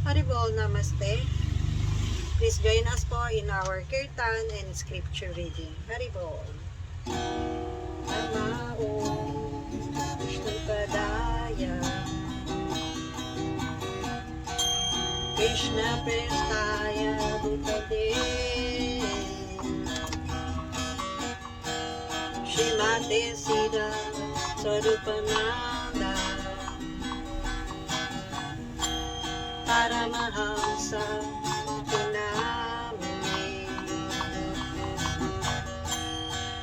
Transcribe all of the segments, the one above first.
Haribol, Namaste. Please join us po in our Kirtan and scripture reading. Haribol. Namao Vishnu Padaya Krishna Prestaya Bhutale Shrimate Sida Swarupananda Paramahamsa Pinamini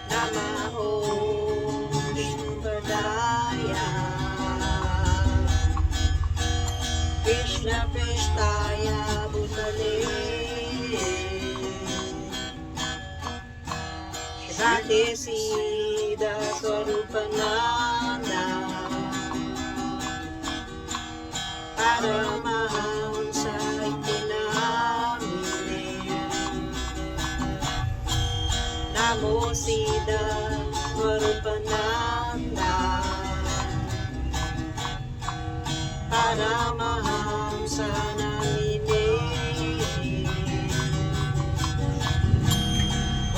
Namao Vishnu Padaya Krishna Prestaya Bhutale Shrimate Sida Swarupananda Paramahamsa Pinamini Namo Sida Swarupananda Paramahamsa Namine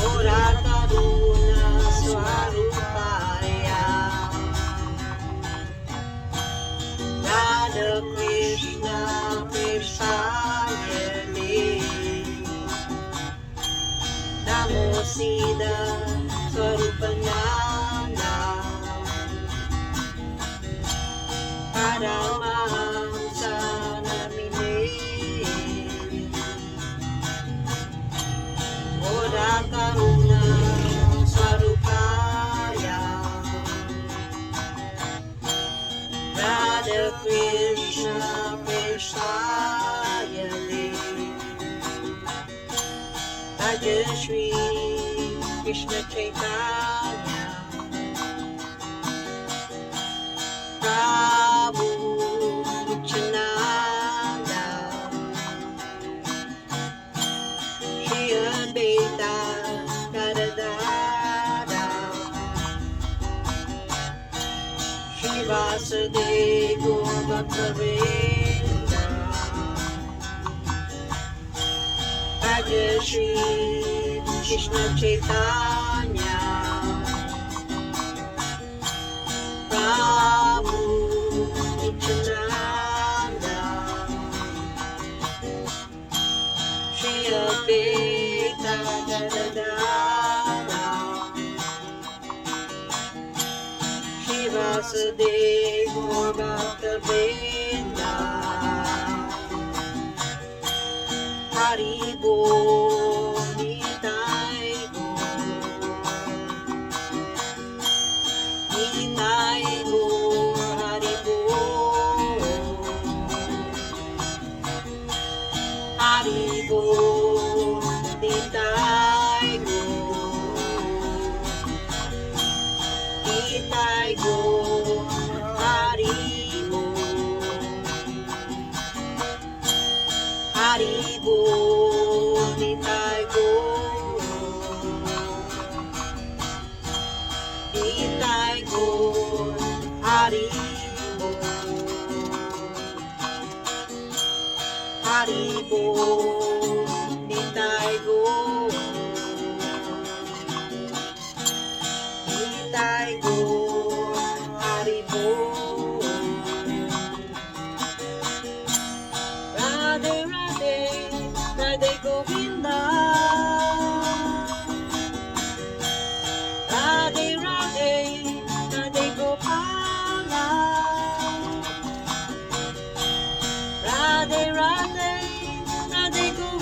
Ora Karuna Swarupaya Radha Krishna Prestayane Namo Sida Swarupananda Paramahamsa Namine Ora Karuna Swarupaya Radha Krishna Prestayane Raja Shri Krishna Chaitanya Prabhu Nityananda Shri Advaita Gadadara Shri Vasudeva Bhaktavinda Raja Shri Krishna Chaitanya Prabhu Nityananda Shri Advaita Gadadara Shri Vasudeva Bhaktavinda Hari Bol Nitai Bol Nitai Bol Hari Bol Hari Bol Nitai Bol Nitai Bol Hari Bol Hari Bol Nitai Bol Nitai Bol Hari Bol Hari Bol Nitai Bol Nitai Bol Hari Bol Radhe Radhe Radhe Govinda Radhe Radhe Radhe Gopala Radhe Radhe Radhe Gopala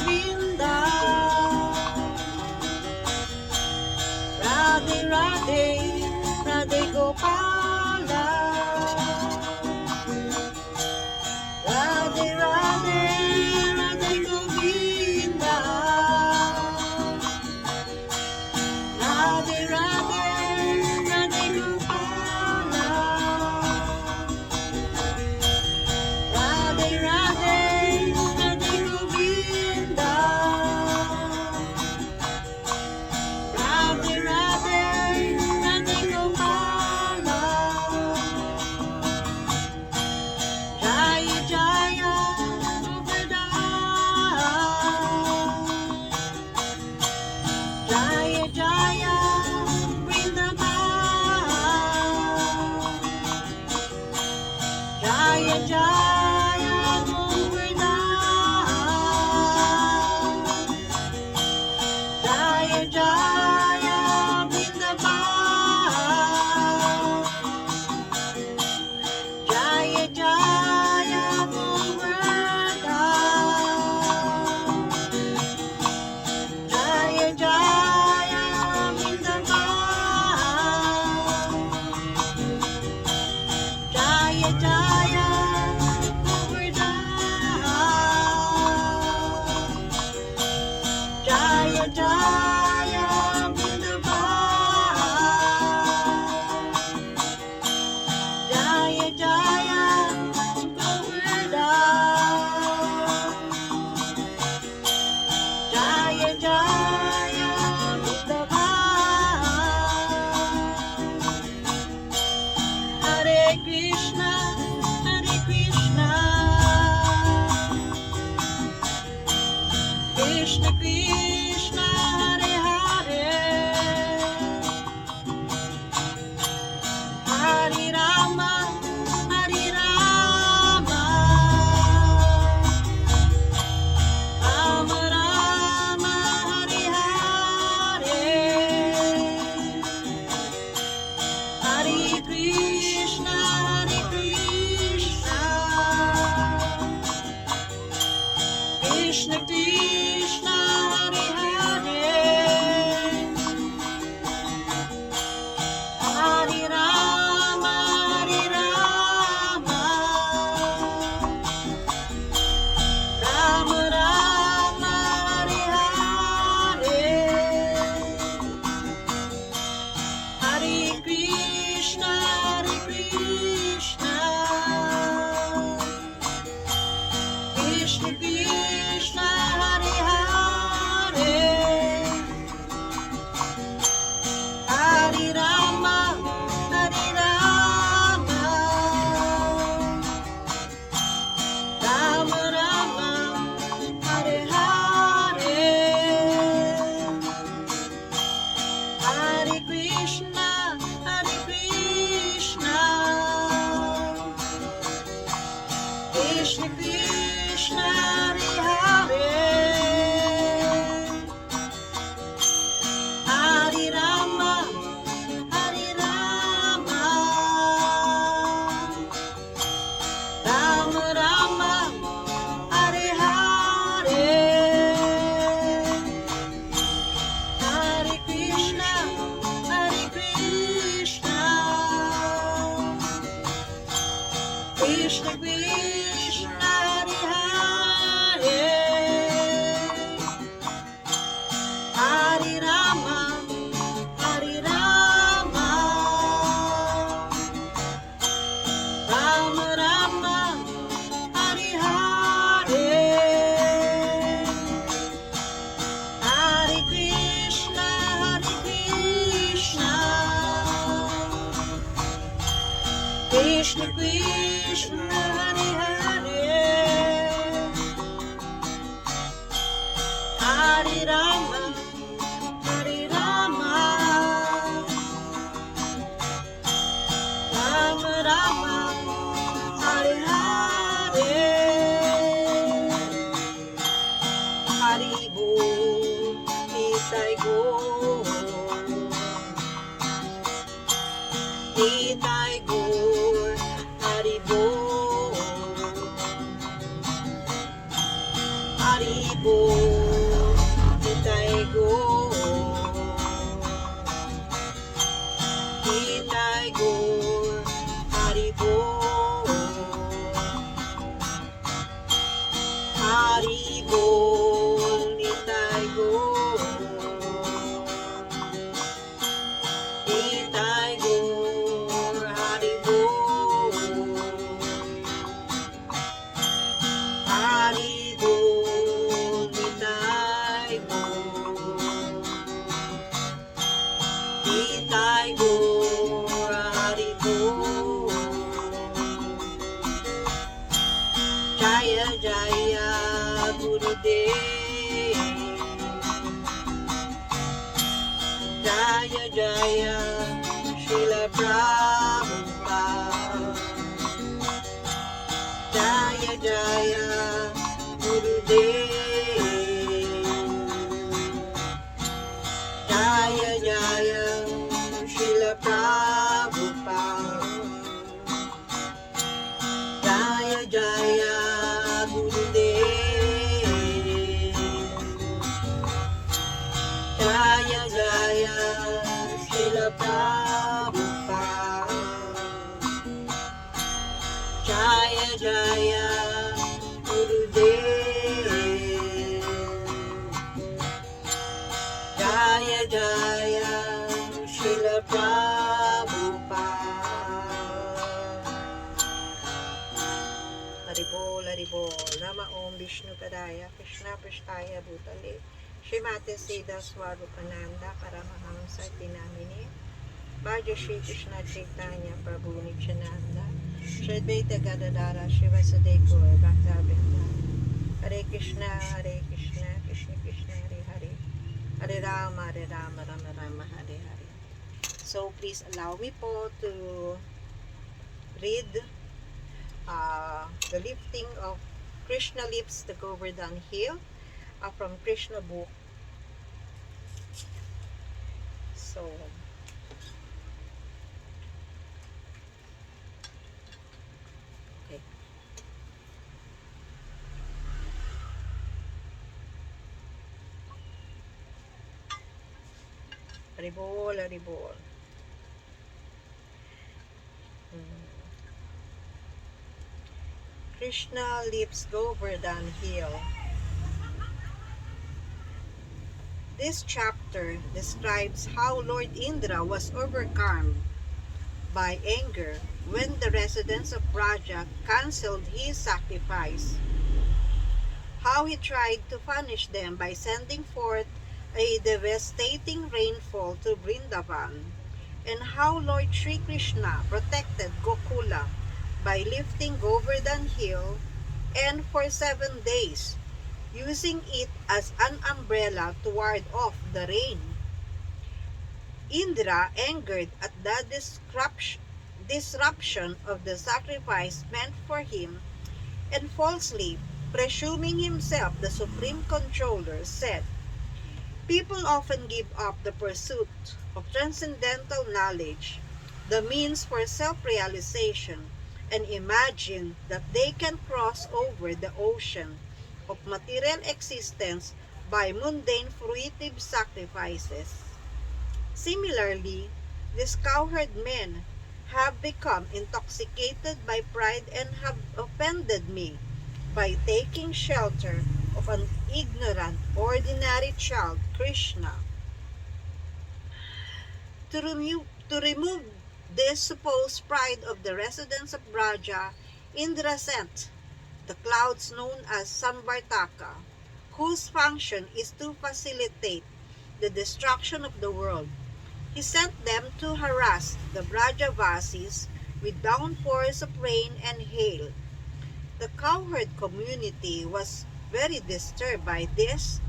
Jaya Jaya Govardhan, Jaya Jaya Vrindavan, Jaya Jaya Govardhan, Jaya Jaya Vrindavan, Jaya Jaya Govardhan, Jaya Jaya Vrindavan, Jaya Jaya Govardhan, Jaya Jaya Vrindavan. Hare Krishna, Hare Krishna, Krishna Krishna, Hare Hare, Hare Rama, Hare Rama, Rama Rama, Hare Hare, Hare Krishna, Hare Krishna, Krishna Krishna, Hare Hare, Hare Rama, Hare Rama, Rama Rama, Hare Hare, Hare Krishna, Hare Krishna, Krishna Krishna, Hare Hare, Hare Rama, Hare Rama, Rama Rama, Hare Hare, Hare Krishna, Hare Krishna, Krishna Krishna, Hare Hare, Hare Rama, Hare Rama, Rama Rama, Hare Hare, Hare Krishna, Hare Krishna, Krishna Krishna, Hare Hare, Hare Rama, Hare Rama, Rama Rama, Hare Hare, Hare Krishna, Hare Krishna, Krishna Krishna, Hare Hare, Hare Rama, Hare Rama, Rama Rama, Hare Hare, Hari Bol, Nitai Gaur, Nitai Gaur, Hari Bol, Hari Bol, Nitai Gaur, Nitai Gaur, Hari Bol, Hari Bol, Nitai Gaur, Nitai Gaur, Hari Bol, Hari Bol, Nitai Gaur, Nitai Gaur, Hari Bol, Jaya Jaya Gurudev, Jaya Jaya Srila Prabhupada, Jaya Gurudev. Jaya Jaya Srila Prabhupada. Jaya Jaya Gurudev. Jaya Jaya Srila Prabhupada. Jaya Jaya Gurudev. Jaya Jaya Srila Prabhupada. Haribol, Haribol. Nama Om Vishnu Padaya, Krishna Prishtaya Bhutale, Srimati Siddha Swarupananda, Paramahamsa Tinamini, Bhaja Shri Krishna Chaitanya Prabhu Nityananda, Shri Advaita Gadadara Shivasade Gaur Bhakta-vrinda. Hare Krishna, Krishna Krishna, Hare Hare, Hare Rama, Rama Rama, Hare Hare. So please allow me po to read the lifting of Krishna Lips the Govardhan Hill from Krishna book. So, okay. Haribol, Haribol. Krishna Lips Govardhan Hill. This chapter describes how Lord Indra was overcome by anger when the residents of Braja cancelled his sacrifice, how he tried to punish them by sending forth a devastating rainfall to Vrindavan, and how Lord Sri Krishna protected Gokula by lifting Govardhan Hill and for 7 days, using it as an umbrella to ward off the rain. Indra, angered at the disruption of the sacrifice meant for him, and falsely presuming himself the supreme controller, said, "People often give up the pursuit of transcendental knowledge, the means for self-realization, and imagine that they can cross over the ocean of material existence by mundane fruitive sacrifices. Similarly, these cowherd men have become intoxicated by pride and have offended me by taking shelter of an ignorant, ordinary child, Krishna. To remove this supposed pride of the residents of Braja, Indra sent the clouds known as Samvartaka, whose function is to facilitate the destruction of the world. He sent them to harass the Brajavasis with downpours of rain and hail. The cowherd community was very disturbed by this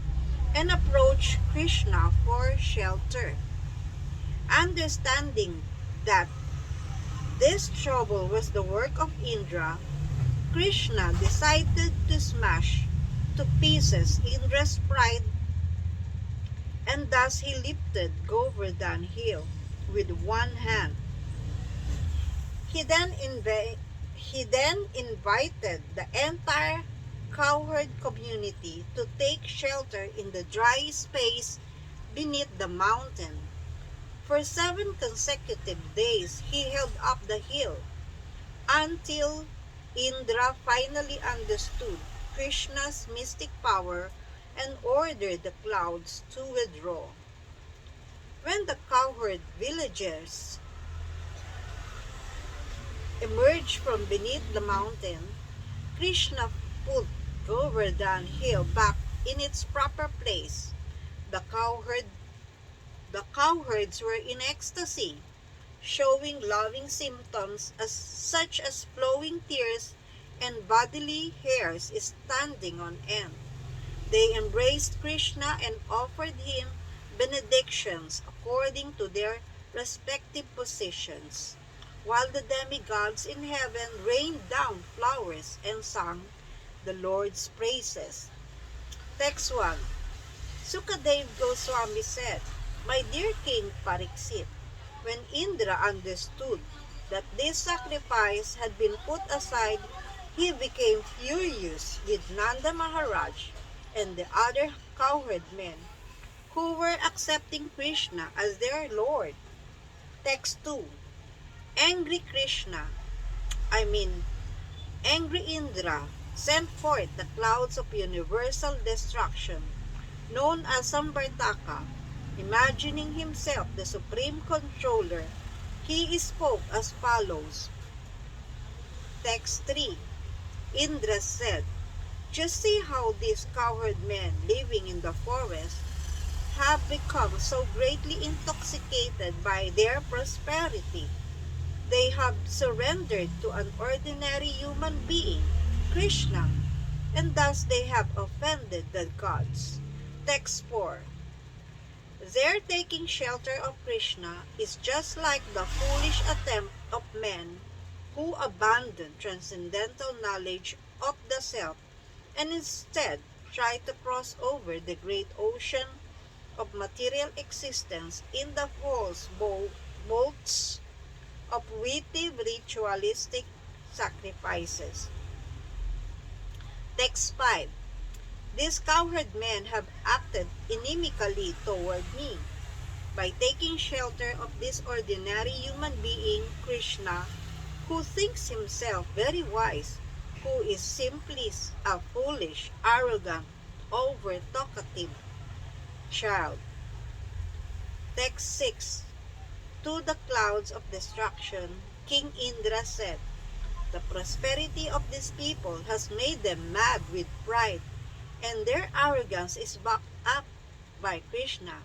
and approached Krishna for shelter. Understanding that this trouble was the work of Indra, Krishna decided to smash to pieces Indra's pride, and thus he lifted Govardhan Hill with one hand. He then invited the entire cowherd community to take shelter in the dry space beneath the mountain. For 7 consecutive days he held up the hill until Indra finally understood Krishna's mystic power and ordered the clouds to withdraw. When the cowherd villagers emerged from beneath the mountain, Krishna put Govardhan Hill back in its proper place. The cowherds were in ecstasy, showing loving symptoms such as flowing tears and bodily hairs standing on end. They embraced Krishna and offered him benedictions according to their respective positions. while the demigods in heaven rained down flowers and sang the Lord's praises. Text 1. Sukadev Goswami said, My dear King Pariksit, when Indra understood that this sacrifice had been put aside, he became furious with Nanda Maharaj and the other cowherd men who were accepting Krishna as their Lord. Text 2. Angry Krishna, I mean Angry Indra, sent forth the clouds of universal destruction, known as Samvartaka. Imagining himself the supreme controller, he spoke as follows. Text 3. Indra said, Just see how these cowherd men living in the forest have become so greatly intoxicated by their prosperity. They have surrendered to an ordinary human being, Krishna, and thus they have offended the gods. Text 4. Their taking shelter of Krishna is just like the foolish attempt of men who abandon transcendental knowledge of the self and instead try to cross over the great ocean of material existence in the false boats of witty ritualistic sacrifices. Text 5. These cowherd men have acted inimically toward me by taking shelter of this ordinary human being, Krishna, who thinks himself very wise, who is simply a foolish, arrogant, over-talkative child. Text 6. To the clouds of destruction, King Indra said, The prosperity of these people has made them mad with pride, and their arrogance is backed up by Krishna.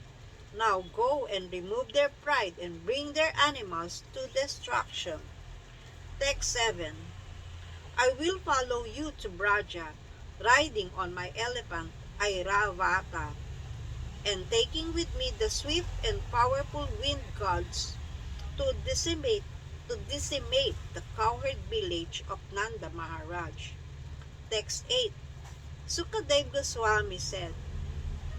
Now go and remove their pride and bring their animals to destruction. Text 7. I will follow you to Braja, riding on my elephant Airavata, and taking with me the swift and powerful wind gods to decimate the cowherd village of Nanda Maharaj. Text 8. Sukadev Goswami said,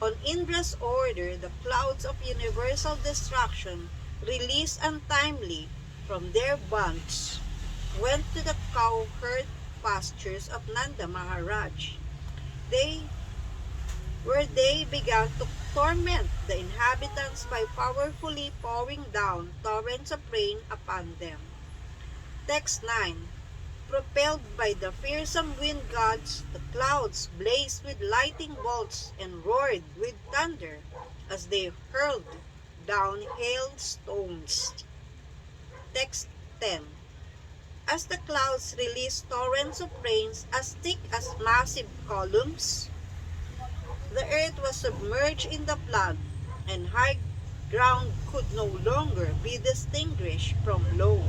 On Indra's order, the clouds of universal destruction, released untimely from their bonds, went to the cowherd pastures of Nanda Maharaj. They began to torment the inhabitants by powerfully pouring down torrents of rain upon them. Text 9. Propelled by the fearsome wind gods, the clouds blazed with lightning bolts and roared with thunder as they hurled down hailstones. Text 10. As the clouds released torrents of rains as thick as massive columns, the earth was submerged in the flood, and high ground could no longer be distinguished from low.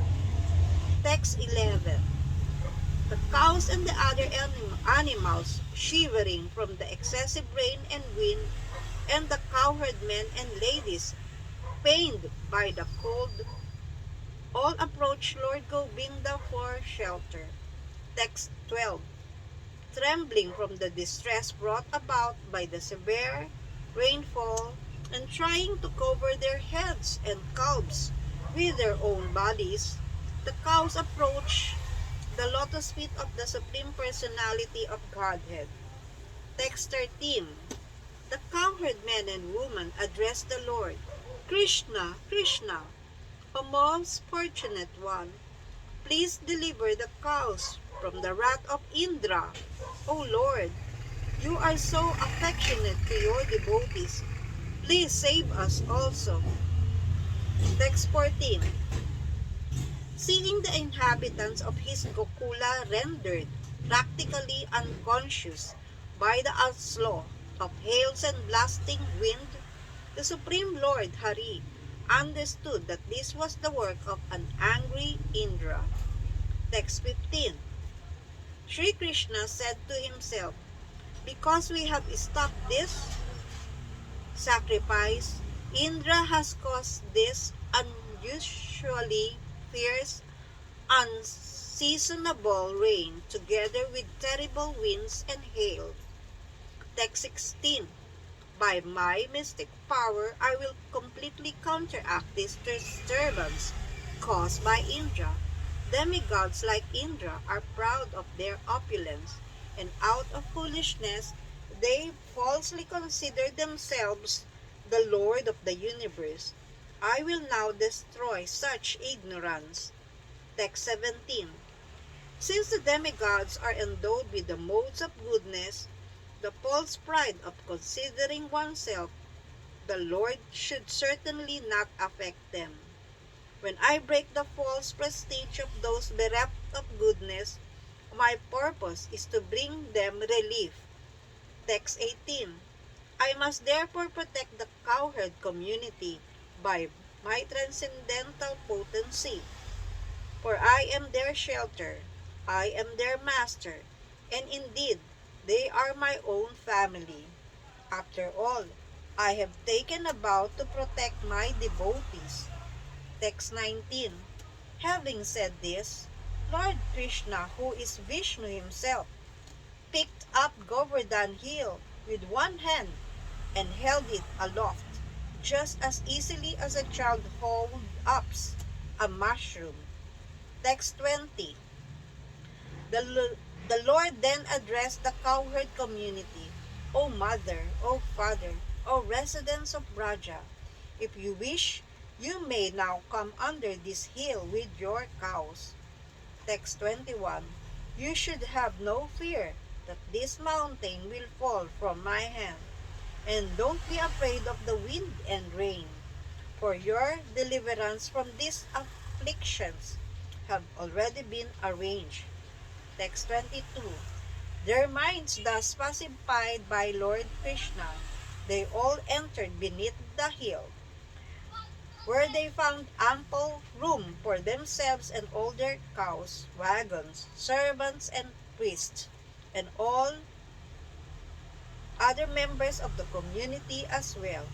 Text 11. The cows and the other animals, shivering from the excessive rain and wind, and the cowherd men and ladies, pained by the cold, all approached Lord Govinda for shelter. Text 12. Trembling from the distress brought about by the severe rainfall, and trying to cover their heads and calves with their own bodies, the cows approached the lotus feet of the Supreme Personality of Godhead. Text 13. The cowherd men and women addressed the Lord, Krishna, Krishna, O most fortunate one, please deliver the cows from the wrath of Indra. O Lord, you are so affectionate to your devotees. Please save us also. Text 14. Seeing the inhabitants of his Gokula rendered practically unconscious by the onslaught of hails and blasting wind, the Supreme Lord Hari understood that this was the work of an angry Indra. Text 15. Sri Krishna said to himself, Because we have stopped this sacrifice, Indra has caused this unusually fierce unseasonable rain together with terrible winds and hail. Text 16. By my mystic power, I will completely counteract this disturbance caused by Indra. Demigods like Indra are proud of their opulence, and out of foolishness, they falsely consider themselves the Lord of the universe. I will now destroy such ignorance. Text 17. Since the demigods are endowed with the modes of goodness, the false pride of considering oneself the Lord should certainly not affect them. When I break the false prestige of those bereft of goodness, my purpose is to bring them relief. Text 18. I must therefore protect the cowherd community by my transcendental potency, for I am their shelter, I am their master, and indeed, they are my own family. After all, I have taken a vow to protect my devotees. Text 19. Having said this, Lord Krishna, who is Vishnu himself, picked up Govardhan Hill with one hand and held it aloft, just as easily as a child holds up a mushroom. Text 20. The Lord then addressed the cowherd community. O mother, O father, O residents of Braja, if you wish, you may now come under this hill with your cows. Text 21. You should have no fear that this mountain will fall from my hand. And don't be afraid of the wind and rain, for your deliverance from these afflictions have already been arranged. Text 22. Their minds thus pacified by Lord Krishna, they all entered beneath the hill, where they found ample room for themselves and all their cows, wagons, servants, and priests, and all other members of the community as well.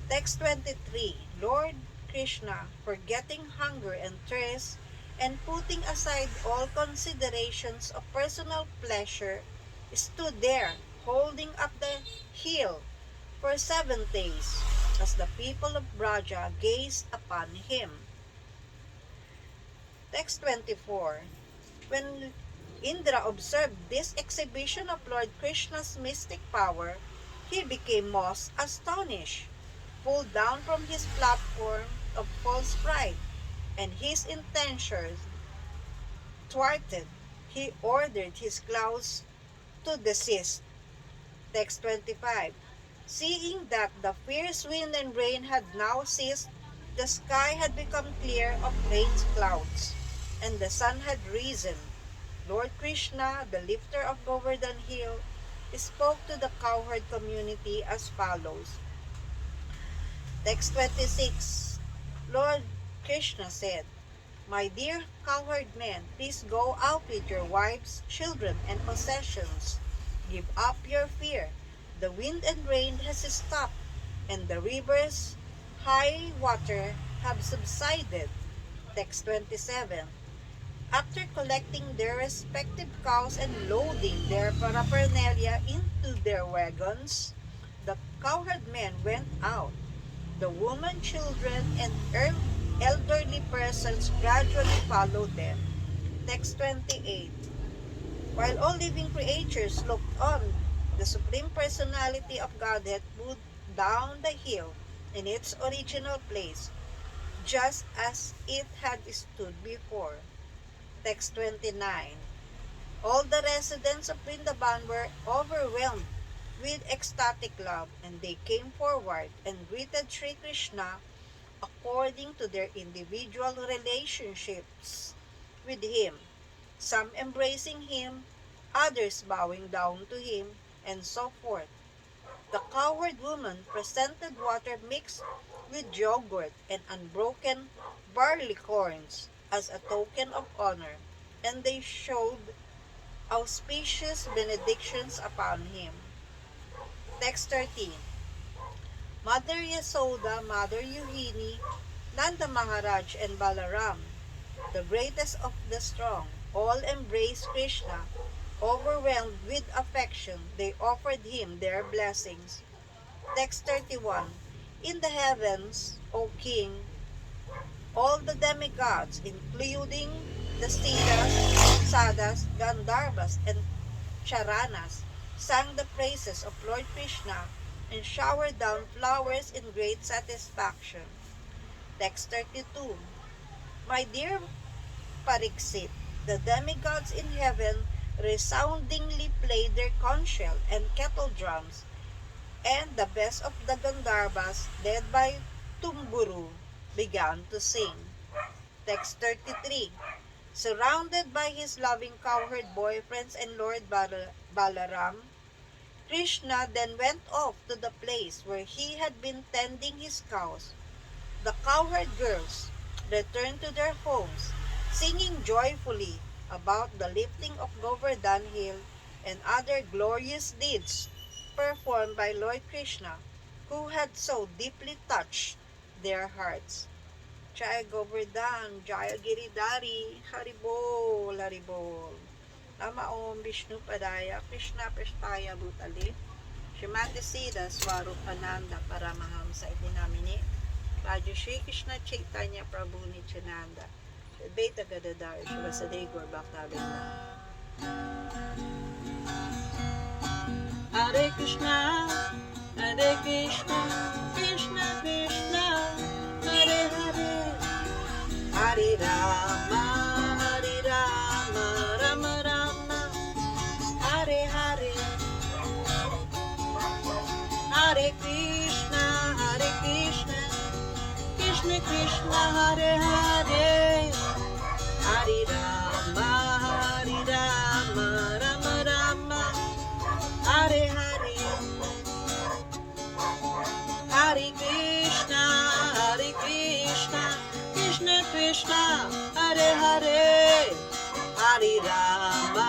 Text 23. Lord Krishna, forgetting hunger and thirst, and putting aside all considerations of personal pleasure, stood there, holding up the hill for 7 days, as the people of Braja gazed upon him. Text 24. When Indra observed this exhibition of Lord Krishna's mystic power, he became most astonished, pulled down from his platform of false pride, and his intentions thwarted. He ordered his clouds to desist. Text 25. Seeing that the fierce wind and rain had now ceased, the sky had become clear of rain clouds, and the sun had risen. Lord Krishna, the lifter of Govardhan Hill, spoke to the cowherd community as follows. Text 26. Lord Krishna said, My dear cowherd men, please go out with your wives, children, and possessions. Give up your fear. The wind and rain has stopped, and the river's high water have subsided. Text 27. After collecting their respective cows and loading their paraphernalia into their wagons, the cowherd men went out. The women, children, and elderly persons gradually followed them. Text 28. While all living creatures looked on, the Supreme Personality of Godhead moved down the hill in its original place, just as it had stood before. Text 29. All the residents of Vrindavan were overwhelmed with ecstatic love, and they came forward and greeted Sri Krishna according to their individual relationships with him, some embracing him, others bowing down to him, and so forth. The cowherd woman presented water mixed with yogurt and unbroken barley corns as a token of honor, and they showed auspicious benedictions upon him. Text 13. Mother Yasoda, Mother Yuhini, Nanda Maharaj, and Balaram the greatest of the strong, all embraced Krishna. Overwhelmed with affection, they offered him their blessings. Text 31. In the heavens, O king, all the demigods, including the Siddhas, Sadas, Gandharvas, and Charanas, sang the praises of Lord Krishna and showered down flowers in great satisfaction. Text 32. My dear Pariksit, the demigods in heaven resoundingly played their conch shell and kettle drums, and the best of the Gandharvas, led by Tumburu, began to sing. Text 33. Surrounded by his loving cowherd boyfriends and Lord Balaram, Krishna then went off to the place where he had been tending his cows. The cowherd girls returned to their homes, singing joyfully about the lifting of Govardhan Hill and other glorious deeds performed by Lord Krishna, who had so deeply touched their hearts. Jaya Govardhan, Jaya Giridhari, Haribol, Haribol. Nama Om Vishnu Padaya, Krishna Prestaya Bhutale, Shrimati Siddha Swarupananda Paramahamsa Itinamini, Raja Shri Krishna Chaitanya Prabhu Nityananda, Advaita Gadadhar Shivasadei Gaur Bhaktavinda. Hare Krishna, Krishna Krishna, Hare Hare, Hare Rama, Rama Rama, Hare Hare, Hare Krishna, Krishna Krishna, Hare Hare, Hare Rama, Rama Rama, Hare Hare, Hare Krishna, Krishna Krishna, Hare Hare, Hare Rama,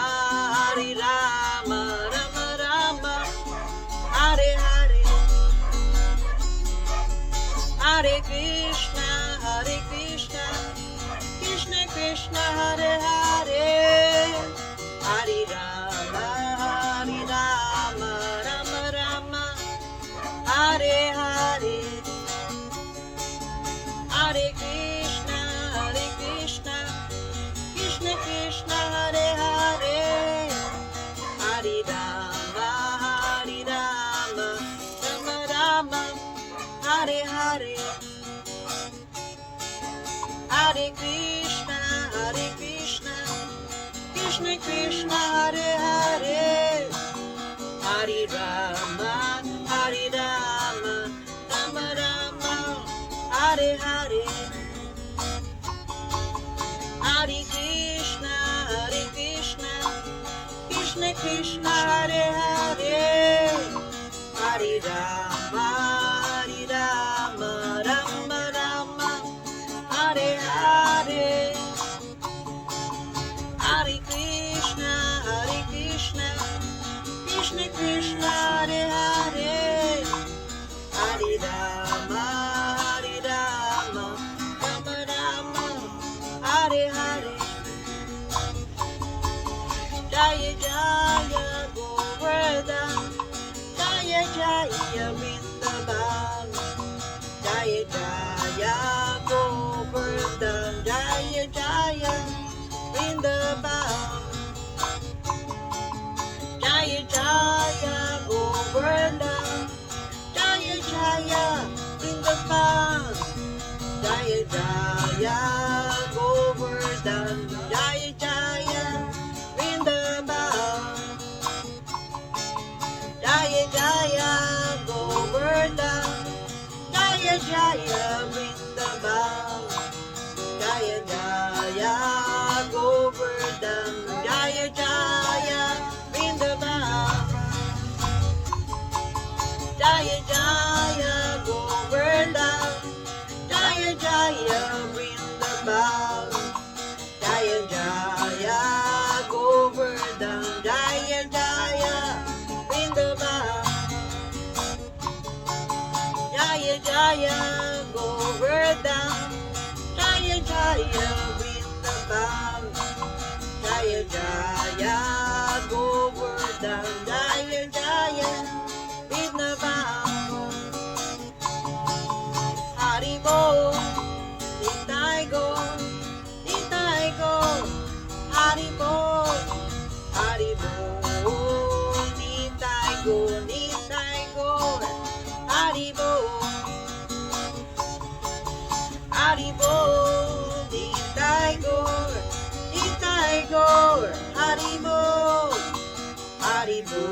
Rama Rama, Hare Hare, Hare Krishna, Krishna Krishna, Hare Hare, Hare Rama, Rama Rama, Hare Hare, Hare Krishna, Krishna Krishna, Hare Hare, Hare Rama, Rama Rama, Hare Hare, Hare Krishna, Krishna Krishna, Hare Hare, Hare Rama, Rama Rama, Hare Hare, Hare Krishna, Krishna Krishna, Hare Hare, Hare Rama, Rama Rama, Hare Hare, Hare Krishna, Krishna Krishna, Hare Hare, Hare Rama, Rama Rama, Hare Hare, Jaya Jaya Govardhan, Jaya Jaya Vrindavan, Jaya Jaya Govardhan, Jaya Jaya Vrindavan, Jaya Jaya Govardhan, Jaya Jaya Vrindavan, Jaya Jaya Govardhan, Jaya Jaya Vrindavan, Jaya Jaya Govardhan, Jaya Jaya Vrindavan, Jaya Jaya Govardhan, Jaya Jaya Vrindavan, Jaya Jaya Govardhan, Jaya Jaya Vrindavan, Jaya Jaya Govardhan, Jaya Jaya Vrindavan, Jaya Jaya Govardhan, Jaya Jaya Vrindavan, Prabhupada. Jaya Jaya Govardhan, Jaya Jaya Vidnavam. Haribo, Nitai Go, Nitai Go, Haribo, Haribo, Nitai Go, Nitai Go, Haribo, Haribo, Nitai Go, Nitai Go, Haribo, Haribo,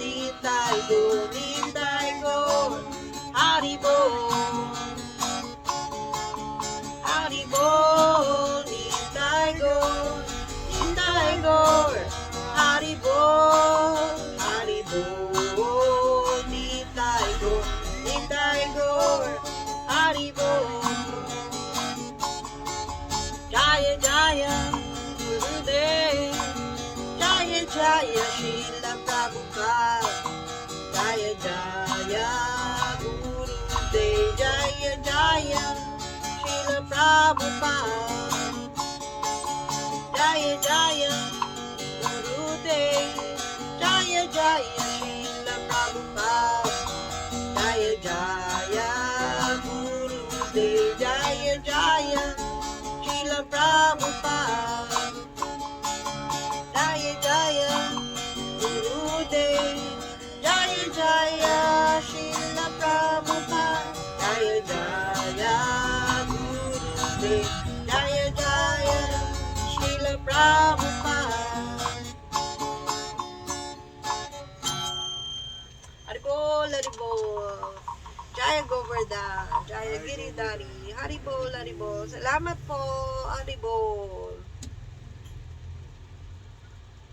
Nitai Go, Nitai Go, Haribo, Haribo, Nitai Go, Nitai Go, Haribo, Haribo, Nitai Go, Nitai Go, Haribo. Jaya Jaya Gurudev, Jaya Jaya Srila Prabhupada, Jaya Jaya Gurudev, Jaya Jaya Srila Prabhupada, Jaya Jaya Gurudev, Jaya Jaya Srila Prabhupada, Jaya Jaya Gurudev, Jaya Jaya Srila Prabhupada, Jaya Jaya Gurudev, Jaya Jaya Srila Prabhupada, Jaya Jaya Gurudev, Jaya Jaya Srila Prabhupada. Haribol, Haribol. Jaya Govardhan, Jaya Giridhari, Haribol, Haribol. Salamat po, Haribol.